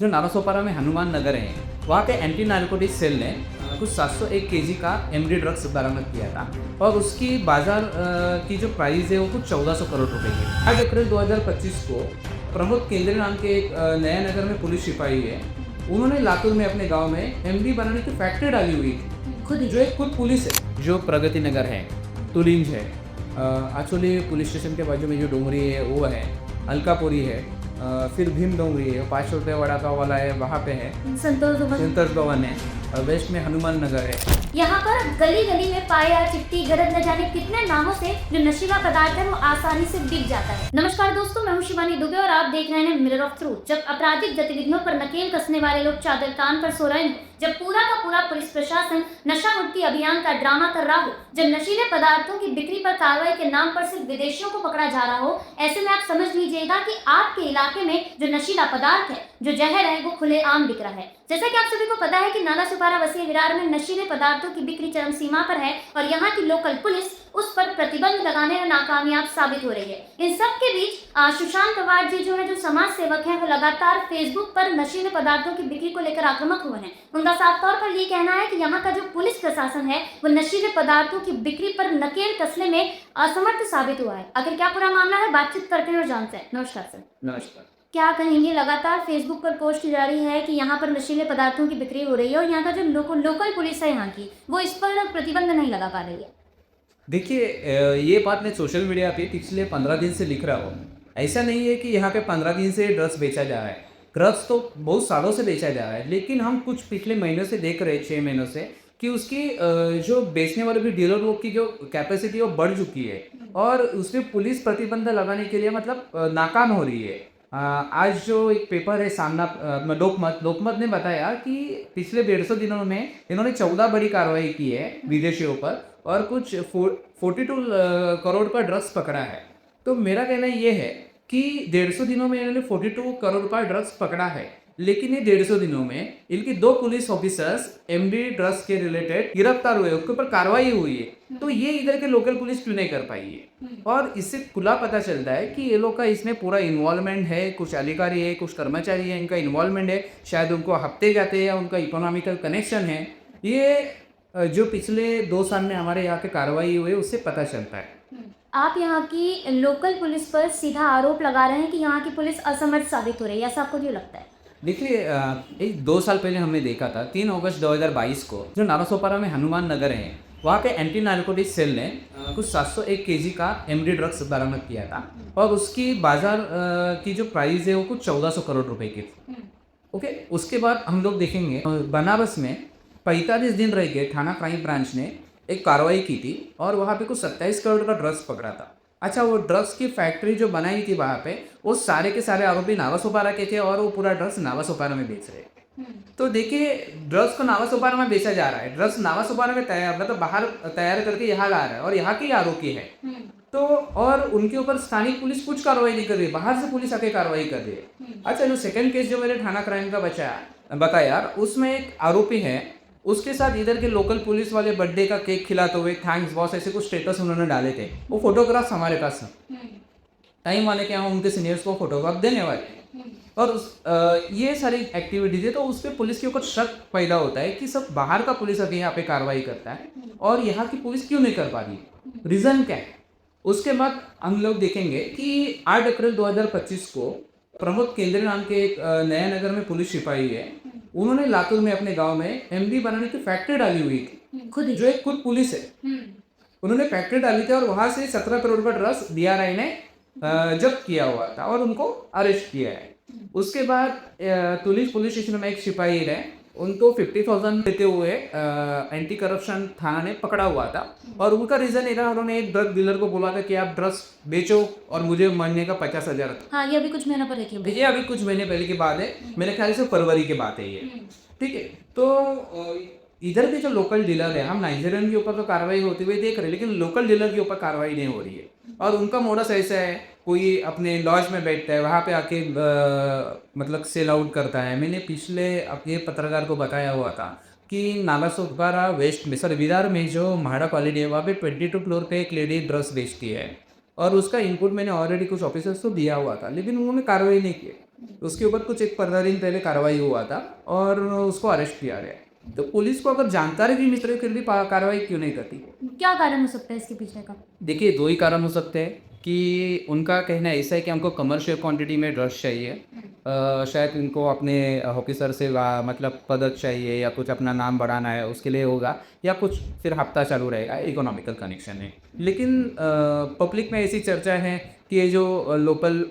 जो नालासोपारा में हनुमान नगर है, वहाँ के एंटी नारकोटिक्स सेल ने कुछ 701 केजी का एमडी ड्रग्स बरामद किया था और उसकी बाजार की जो प्राइस है वो कुछ 1400 करोड़ रुपए की। 8 अप्रैल 2025 को प्रमोद केंद्रे नाम के एक नया नगर में पुलिस सिपाही है, उन्होंने लातूर में अपने गांव में एमडी बनाने की फैक्ट्री डाली हुई थी। खुद पुलिस है, जो प्रगति नगर है, तुलिंज है, आचोली पुलिस स्टेशन के बाजू में जो डोंगरी है वो है, अलकापुरी है, फिर भीम डोंगरी है, 500 रुपये वड़ा पाव वाला है, वहाँ पे है संतोष भवन है, और वेस्ट में हनुमान नगर है। यहाँ पर गली गली में पाया चिट्टी गरज न जाने कितने नामों से जो नशीला पदार्थ है वो आसानी से बिक जाता है। नमस्कार दोस्तों, मैं हूँ शिवानी दुबे और आप देख रहे हैं मिरर ऑफ ट्रूथ। जब आपराधिक गतिविधियों पर नकेल कसने वाले लोग चादर कान पर सो रहे हैं, जब पूरा का पूरा पुलिस प्रशासन नशा मुक्ति अभियान का ड्रामा कर रहा हो, जब नशीले पदार्थों की बिक्री पर कार्रवाई के नाम पर सिर्फ विदेशियों को पकड़ा जा रहा हो, ऐसे में आप समझ लीजिएगा कि आपके इलाके में जो नशीला पदार्थ है, जो जहर है, वो खुलेआम बिक रहा है। जैसा कि आप सभी को पता है कि नालासोपारा वसीय विरार में नशीले पदार्थों की बिक्री चरम सीमा पर है और यहाँ की लोकल पुलिस उस पर प्रतिबंध लगाने में नाकामयाब साबित हो रही है। इन सब के बीच सुशांत पवार जी जो है, जो समाज सेवक हैं, वो लगातार फेसबुक पर नशीले पदार्थों की बिक्री को लेकर आक्रामक हुए हैं। उनका साफ तौर पर ये कहना है कि यहाँ का जो पुलिस प्रशासन है वो नशीले पदार्थों की बिक्री पर नकेल कसने में असमर्थ साबित हुआ है। आखिर क्या पूरा मामला है, बातचीत करते हैं और जानते हैं। नमस्कार सर। नमस्कार। क्या कहेंगे, लगातार फेसबुक पर पोस्ट जारी है कि यहाँ पर नशीले पदार्थों की बिक्री हो रही है और यहाँ का जो लोकल पुलिस है यहाँ की, वो इस पर प्रतिबंध नहीं लगा पा रही है। देखिए, ये बात मैं सोशल मीडिया पे पिछले 15 दिन से लिख रहा हूँ। ऐसा नहीं है कि यहाँ पे 15 दिन से ड्रग्स बेचा जा रहा है। ड्रग्स तो बहुत सालों से बेचा जा रहा है, लेकिन हम कुछ पिछले महीनों से देख रहे हैं, 6 महीनों से, कि उसकी जो बेचने वाले भी डीलर लोग की जो कैपेसिटी वो बढ़ चुकी है और उसमें पुलिस प्रतिबंध लगाने के लिए मतलब नाकाम हो रही है। आज जो एक पेपर है सामना लोकमत ने बताया कि पिछले 150 दिनों में इन्होंने 14 बड़ी कार्रवाई की है विदेशियों पर और कुछ 42 करोड़ का ड्रग्स पकड़ा है। तो मेरा कहना ये है कि 150 दिनों में इन्होंने 42 करोड़ का ड्रग्स पकड़ा है, लेकिन ये 150 दिनों में इनकी 2 पुलिस ऑफिसर्स एमडी ड्रग्स के रिलेटेड गिरफ्तार हुए, उसके ऊपर कार्रवाई हुई है। तो ये इधर के लोकल पुलिस क्यों नहीं कर पाई है? और इससे खुला पता चलता है कि ये लोग का इसमें पूरा इन्वॉल्वमेंट है, कुछ अधिकारी है, कुछ कर्मचारी है, इनका इन्वॉल्वमेंट है, शायद उनको हफ्ते जाते हैं या उनका इकोनॉमिकल कनेक्शन है। ये जो पिछले 2 साल में हमारे यहाँ के कार्रवाई हुई है उससे पता चलता है। आप यहाँ की लोकल पुलिस पर सीधा आरोप लगा रहे हैं कि यहाँ की पुलिस असमर्थ साबित हो रही है, ऐसा आपको क्यों लगता है? देखिए, एक 2 साल पहले हमने देखा था 3 अगस्त 2022 को, जो नालासोपारा में हनुमान नगर है, वहाँ के एंटी नारकोटिक्स सेल ने कुछ 701 केजी का एमडी ड्रग्स बरामद किया था और उसकी बाजार की जो प्राइस है वो कुछ 1400 करोड़ रुपए की थी। ओके, उसके बाद हम लोग देखेंगे बनारस में 45 दिन रह के थाना क्राइम ब्रांच ने एक कार्रवाई की थी और वहाँ पे कुछ 27 करोड़ का ड्रग्स पकड़ा था। अच्छा, वो ड्रग्स की फैक्ट्री जो बनाई थी वहाँ पे, वो सारे के सारे आरोपी नालासोपारा के थे और वो पूरा ड्रग्स नालासोपारा में बेच रहे। तो देखिए, ड्रग्स को नालासोपारा में बेचा जा रहा है, ड्रग्स नालासोपारा में तैयार मतलब बाहर तैयार करके यहाँ ला रहा है और यहाँ के आरोपी है। तो और उनके ऊपर स्थानिक पुलिस कुछ कार्रवाई नहीं कर रही, बाहर से पुलिस आके कार्रवाई कर रही है। अच्छा, जो सेकंड केस जो मेरे थाना क्राइम का बताया, उसमें एक आरोपी है, उसके साथ इधर के लोकल पुलिस वाले बर्थडे का केक खिलाते हुए थैंक्स बॉस ऐसे कुछ स्टेटस उन्होंने डाले थे। वो फोटोग्राफ्स हमारे पास हैं, टाइम वाले क्या हम उनके सीनियर्स को फोटोग्राफ देने वाले और ये सारी एक्टिविटीज है। तो उस पर पुलिस के ऊपर शक पैदा होता है कि सब बाहर का पुलिस अभी यहाँ पे कार्रवाई करता है और यहाँ की पुलिस क्यों नहीं कर पा रही, रीज़न क्या है? उसके बाद हम लोग देखेंगे कि 8 अप्रैल 2025 को प्रमोद केंद्रे नाम के एक नया नगर में पुलिस सिपाही है, उन्होंने लातूर में अपने गांव में एमडी बनाने की फैक्ट्री डाली हुई थी, जो एक खुद पुलिस है। उन्होंने फैक्ट्री डाली थी और वहां से 17 करोड़ का ड्रग्स डीआरआई ने जब्त किया हुआ था और उनको अरेस्ट किया है। उसके बाद तुलिस पुलिस स्टेशन में एक सिपाही है, उनको 50,000 देते हुए एंटी करप्शन थाना ने पकड़ा हुआ था और उनका रीजन ये था, उन्होंने एक ड्रग डीलर को बोला था कि आप ड्रग्स बेचो और मुझे महीने का 50,000 था। हाँ, ये अभी कुछ महीना पहले की ये अभी कुछ महीने पहले की बात है, मेरे ख्याल से फरवरी की बात है ये। ठीक है, तो इधर के जो लोकल डीलर है, हम नाइजीरियन के ऊपर तो कार्रवाई होती हुई देख रहे हैं, लेकिन लोकल डीलर के ऊपर कार्रवाई नहीं हो रही है और उनका मोडस ऐसा है, कोई अपने लॉज में बैठता है, वहाँ पे आके मतलब सेल आउट करता है। मैंने पिछले अपने पत्रकार को बताया हुआ था कि नालासोपारा वेस्ट में विरार में जो म्हाडा कॉलोनी है, वहाँ पे 22 फ्लोर पे एक लेडी ड्रग्स बेचती है और उसका इनपुट मैंने ऑलरेडी कुछ ऑफिसर्स को दिया हुआ था, लेकिन उन्होंने कार्रवाई नहीं की। उसके ऊपर कुछ एक 15 दिन पहले कार्रवाई हुआ था और उसको अरेस्ट किया गया। तो पुलिस को अगर जानकारी भी मिल रही फिर भी कार्रवाई क्यों नहीं करती? क्या कारण हो सकता है इसके पीछे का? देखिए 2 ही कारण हो सकते हैं कि उनका कहना ऐसा है कि हमको कमर्शियल क्वांटिटी में ड्रग्स चाहिए। शायद इनको अपने ऑफिसर से मतलब पदक चाहिए या कुछ अपना नाम बढ़ाना है उसके लिए होगा, या कुछ फिर हफ्ता चालू रहेगा इकोनॉमिकल कनेक्शन है। लेकिन पब्लिक में ऐसी चर्चा है कि ये जो लोकल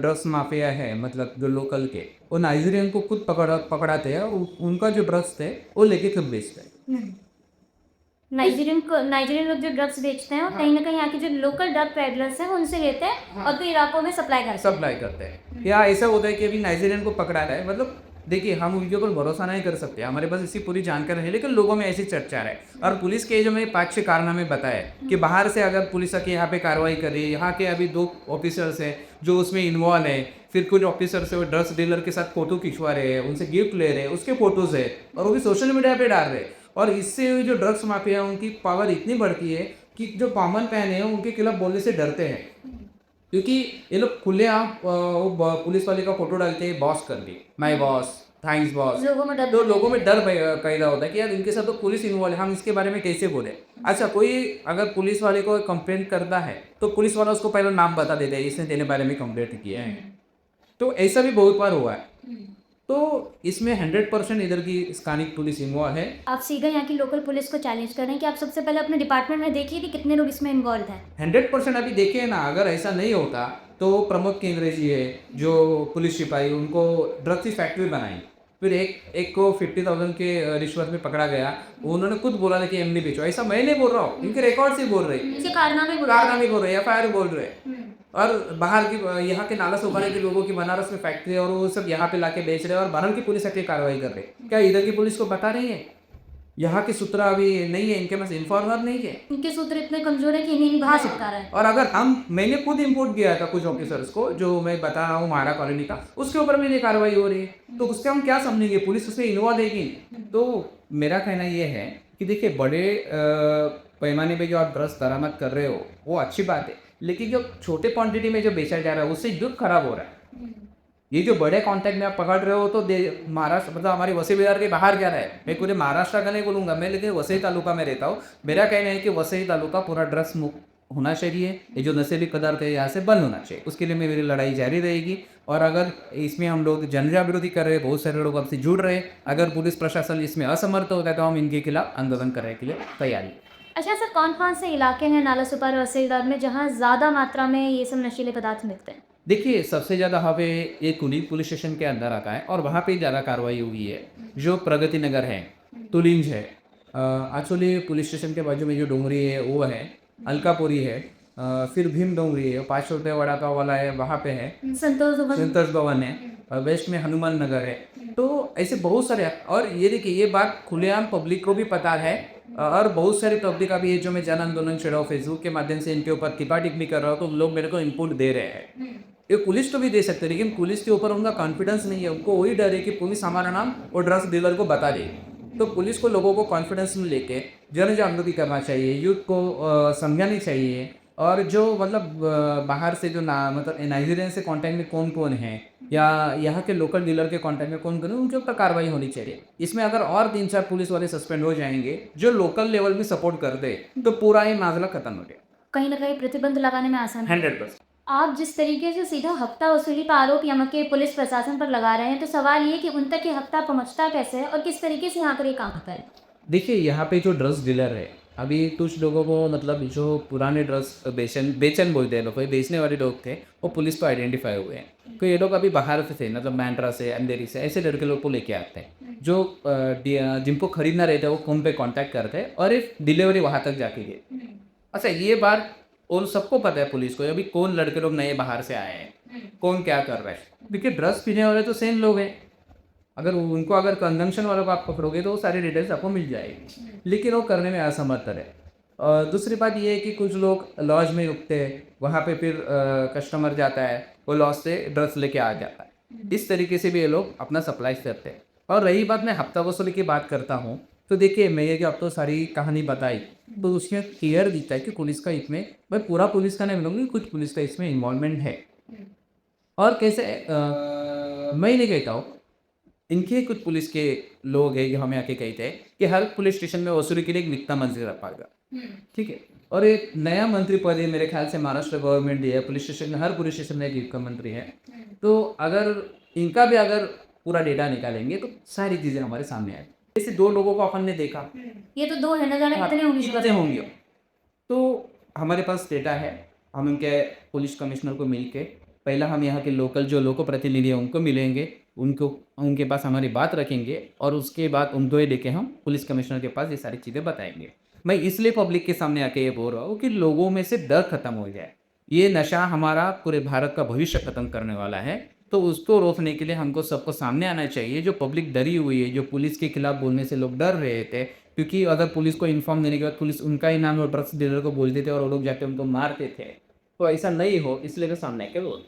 ड्रग्स माफिया है, मतलब जो लोकल के, वो नाइजीरियन को खुद पकड़ाते हैं और उनका जो ड्रग्स थे वो लेके खुद बेचते हैं। नाइजीरियन लोग जो ड्रग्स बेचते हैं वो कहीं ना कहीं यहाँ के जो लोकल ड्रग पेडलर्स हैं उनसे लेते हैं और फिर इलाकों में सप्लाई करते हैं। या ऐसा होता है कि अभी नाइजीरियन को पकड़ा रहा है, मतलब देखिए हम उनके ऊपर भरोसा नहीं कर सकते, हमारे पास इसकी पूरी जानकारी है, लेकिन लोगों में ऐसी चर्चा है। और पुलिस के जो मैंने 5-6 कारनामे बताए कि बाहर से अगर पुलिस आके यहाँ पे कार्रवाई कर रही है, यहाँ के अभी 2 ऑफिसर्स हैं जो उसमें इन्वॉल्व है, फिर कुछ ऑफिसर्स है वो ड्रग्स डीलर के साथ फोटो खिंचवा रहे हैं, उनसे गिफ्ट ले रहे हैं, उसके फोटोज है और वो भी सोशल मीडिया पे डाल रहे हैं। और इससे जो ड्रग्स माफिया उनकी पावर इतनी बढ़ती है कि जो कॉमन मैन है उनके खिलाफ बोलने से डरते हैं, क्योंकि ये लोग खुलेआम पुलिस वाले का फोटो डालते हैं बॉस कर दी, माय बॉस, थैंक्स बॉस। लोगों में डर तो लोगों में डर पैदा होता है कि यार इनके साथ तो पुलिस इन्वॉल्व है, हम इसके बारे में कैसे बोले। अच्छा, कोई अगर पुलिस वाले को कंप्लेंट करता है तो पुलिस वाला उसको पहले नाम बता देता है, इसने तेरे बारे में कंप्लेंट किया है। तो ऐसा भी बहुत बार हुआ है। तो इसमें 100% इधर की स्थानीय पुलिस इन्वॉल्व है। आप सीधा यहाँ की लोकल पुलिस को चैलेंज कर रहे हैं कि आप सबसे पहले अपने डिपार्टमेंट में देखिए कि कितने लोग इसमें इन्वॉल्व हैं। 100% अभी देखे ना, अगर ऐसा नहीं होता तो प्रमोद केंद्रे जी है जो पुलिस सिपाही, उनको ड्रग्स की फैक्ट्री बनाई, फिर एक को 50,000 के रिश्वत में पकड़ा गया, उन्होंने खुद बोला था कि एमडी बेचो। ऐसा मैं नहीं बोल रहा हूँ, इनके रिकॉर्ड से बोल रहे, इनके कारनामे बोल रहे, FIR बोल रहे। और बाहर की यहाँ के नाला सोपारे के लोगों की बनारस में फैक्ट्री और वो सब यहाँ पे लाके बेच रहे हैं और बाहर की पुलिस आके कार्रवाई कर रही है। क्या इधर की पुलिस को बता रही है? यहाँ के सूत्र अभी नहीं है, इनके पास इन्फॉर्मर नहीं है। इनके सूत्र इतने कमजोर है कि इन्हें नहीं बाहर सकता रहा है। और अगर मैंने खुद इंपोर्ट किया था कुछ ऑफिसर्स को, जो मैं बता रहा हूँ महारा कॉलोनी का, उसके ऊपर मेरी कार्रवाई हो रही है, तो उससे हम क्या समझेंगे? पुलिस उसमें इन्वॉल्व है कि? तो मेरा कहना ये है कि देखिए बड़े पैमाने पे जो आप ड्रग्स बरामद कर रहे हो वो अच्छी बात है, लेकिन जो छोटे क्वांटिटी में जो बेचा जा रहा है उससे युद्ध खराब हो रहा है। ये जो बड़े कॉन्टैक्ट में आप पकड़ रहे हो तो महाराष्ट्र, मतलब हमारी वसई विहार के बाहर जा रहा है। मैं पूरे महाराष्ट्र का नहीं बोलूँगा मैं, लेकिन वसई तालुका में रहता हूँ। मेरा कहना है कि वसई तालुका पूरा ड्रग्स मुक्त होना चाहिए। ये जो नशीली पदार्थ है यहाँ से बंद होना चाहिए, उसके लिए मेरी लड़ाई जारी रहेगी। और अगर इसमें हम लोग जनजागृति कर रहे हैं, बहुत सारे लोग आपसे जुड़ रहे हैं, अगर पुलिस प्रशासन इसमें असमर्थ होता है तो हम इनके खिलाफ आंदोलन करने के लिए तैयारी। अच्छा सर, कौन कौन से इलाके हैं नाला सुपारी और वसईदार में जहाँ ज़्यादा मात्रा में ये सब नशीले पदार्थ मिलते हैं? देखिए सबसे ज़्यादा यहाँ पे ये कुली पुलिस स्टेशन के अंदर आता है और वहाँ पे ज़्यादा कार्रवाई हुई है। जो प्रगति नगर है, तुलिंज है, आचोली पुलिस स्टेशन के बाजू में जो डोंगरी है वो है, अलकापुरी है, फिर भीम डोंगरी है, 5 रुपये वड़ा पाव वाला है वहाँ पे है, संतोष भवन है, वेस्ट में हनुमान नगर है। तो ऐसे बहुत सारे, और ये देखिए ये बात खुलेआम पब्लिक को भी पता है और बहुत सारी पब्लिक अभी ये जो मैं जन आंदोलन छेड़ा फेसबुक के माध्यम से इनके ऊपर टिप्पा टिप्पणी कर रहा हूँ, तो लोग मेरे को इनपुट दे रहे हैं। ये पुलिस तो भी दे सकते हैं, लेकिन पुलिस के ऊपर उनका कॉन्फिडेंस नहीं है। उनको वही डर है कि पुलिस हमारा नाम और ड्रग्स डीलर को बता देगी। तो पुलिस को लोगों को कॉन्फिडेंस में लेके जन जागृति करना चाहिए, यूथ को समझानी चाहिए। और जो मतलब बाहर से जो मतलब नाइजीरियन से कांटेक्ट में कौन कौन है या यहाँ के लोकल डीलर के कांटेक्ट में कौन कौन है, उनके ऊपर कार्रवाई होनी चाहिए। इसमें अगर और 3-4 पुलिस वाले सस्पेंड हो जाएंगे जो लोकल लेवल में सपोर्ट कर दे, तो पूरा ये मामला खत्म हो जाए। कहीं ना कहीं प्रतिबंध लगाने में आसान 100%। आप जिस तरीके से सीधा हफ्ता वसूली का आरोप यहाँ के पुलिस प्रशासन पर लगा रहे हैं, तो सवाल ये कि उन तक ये हफ्ता पहुँचता कैसे है और किस तरीके से यहाँ पर ये काम होता है? देखिए यहाँ पे जो ड्रग्स डीलर है, अभी कुछ लोगों को मतलब जो पुराने ड्रग्स बेचन बोलते हैं लोग, बेचने वाले लोग थे, वो पुलिस पर आइडेंटिफाई हुए हैं। तो ये लोग अभी बाहर से थे, मतलब बैंड्रा से, अंधेरी से, ऐसे लड़के लोग को लेके आते हैं जो जिनको खरीदना रहता है वो फ़ोन पे कांटेक्ट करते हैं और एक डिलीवरी वहाँ तक जाके गए। अच्छा, ये बात और सबको पता है पुलिस को, अभी कौन लड़के लोग नए बाहर से आए हैं, कौन क्या कर रहा है। देखिए ड्रग्स पीने वाले तो सेम लोग हैं, अगर कंजम्पशन वालों को आप पकड़ोगे तो वो सारी डिटेल्स आपको मिल जाएगी, लेकिन वो करने में असमर्थ है। और दूसरी बात ये है कि कुछ लोग लॉज में रुकते हैं, वहाँ पे फिर कस्टमर जाता है, वो लॉज से ड्रग्स लेके आ जाता है। इस तरीके से भी ये लोग अपना सप्लाई करते हैं। और रही बात, मैं हफ्ता वसूली की बात करता हूँ, तो देखिए मैं ये जो अब तो सारी कहानी बताई, तो उसमें क्लियर दिखता है कि पुलिस का इसमें, मैं पूरा पुलिस का नहीं बोलूँगी, कुछ पुलिस का इसमें इन्वॉल्वमेंट है। और कैसे मैं नहीं कहता हूँ, इनके कुछ पुलिस के लोग हैं जो हमें आके कहते हैं कि हर पुलिस स्टेशन में वसूली के लिए एक वित्त मंत्री रखा, ठीक है। और एक नया मंत्री पद है मेरे ख्याल से महाराष्ट्र गवर्नमेंट दिया है, पुलिस स्टेशन में हर पुलिस स्टेशन में एक वित्त मंत्री है। तो अगर इनका भी अगर पूरा डेटा निकालेंगे तो सारी चीज़ें हमारे सामने आएगी। जैसे दो लोगों को अपन ने देखा, ये तो दो है, न जाने कितने होंगे इस कितने होंगे, तो हमारे पास डेटा है। हम उनके पुलिस कमिश्नर को मिल के पहला हम यहाँ के लोकल जो लोक प्रतिनिधि हैं उनको मिलेंगे, उनके पास हमारी बात रखेंगे और उसके बाद उनको ये लेके हम पुलिस कमिश्नर के पास ये सारी चीज़ें बताएंगे। मैं इसलिए पब्लिक के सामने आके ये बोल रहा हूँ कि लोगों में से डर खत्म हो जाए। ये नशा हमारा पूरे भारत का भविष्य खत्म करने वाला है, तो उसको रोकने के लिए हमको सबको सामने आना चाहिए। जो पब्लिक डरी हुई है, जो पुलिस के खिलाफ बोलने से लोग डर रहे थे, क्योंकि अगर पुलिस को इन्फॉर्म देने के बाद पुलिस उनका ही नाम ड्रग्स डीलर को बोलते थे और वो लोग जाके उनको मारते थे, तो ऐसा नहीं हो इसलिए मैं सामने आके बोल।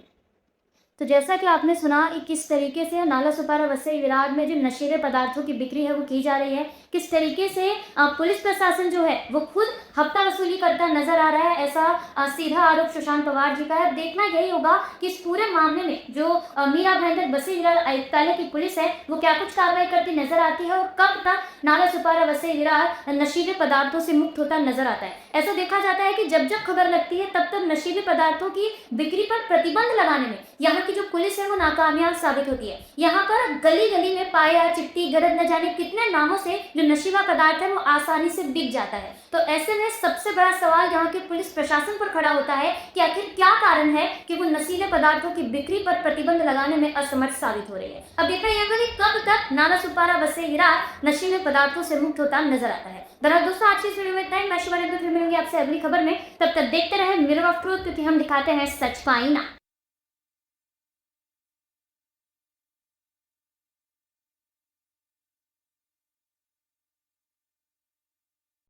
तो जैसा कि आपने सुना कि किस तरीके से नाला सुपारा वसई विरार में जो नशीले पदार्थों की बिक्री है वो की जा रही है, किस तरीके से पुलिस प्रशासन जो है वो खुद हफ्ता वसूली करता नजर आ रहा है, ऐसा सीधा आरोप सुशांत पवार जी का है। देखना यही होगा कि इस पूरे मामले में जो मीरा भाईंदर वसई विरार आयुक्तालय की पुलिस है वो क्या कुछ कार्रवाई करती नजर आती है और कब तक नाला सुपारा वसई विरार नशीले पदार्थों से मुक्त होता नजर आता है। ऐसा देखा जाता है कि जब जब खबर लगती है तब तब नशीले पदार्थों की बिक्री पर प्रतिबंध लगाने में यहाँ की जो पुलिस है वो नाकामयाब साबित होती है। यहाँ पर गली गली में पाया, चिट्टी, गरज, न जाने कितने नामों से जो नशीला पदार्थ है वो आसानी से बिक जाता है। तो ऐसे में सबसे बड़ा सवाल यहाँ के पुलिस प्रशासन पर खड़ा होता है कि आखिर क्या कारण है कि वो नशीले पदार्थों की बिक्री पर प्रतिबंध लगाने में असमर्थ साबित हो रही है। अब देखना यह कि कब तक नाला सुपारा वसई विरार नशीले पदार्थों से मुक्त होता नजर आता है। दरअसल दोस्तों आज की इस वीडियो में इतना ही। मैं शिवानी फिर मिलूंगी आपसे अगली खबर में, तब तक देखते रहे मिरर ऑफ ट्रूथ, क्योंकि हम दिखाते हैं सच का आईना।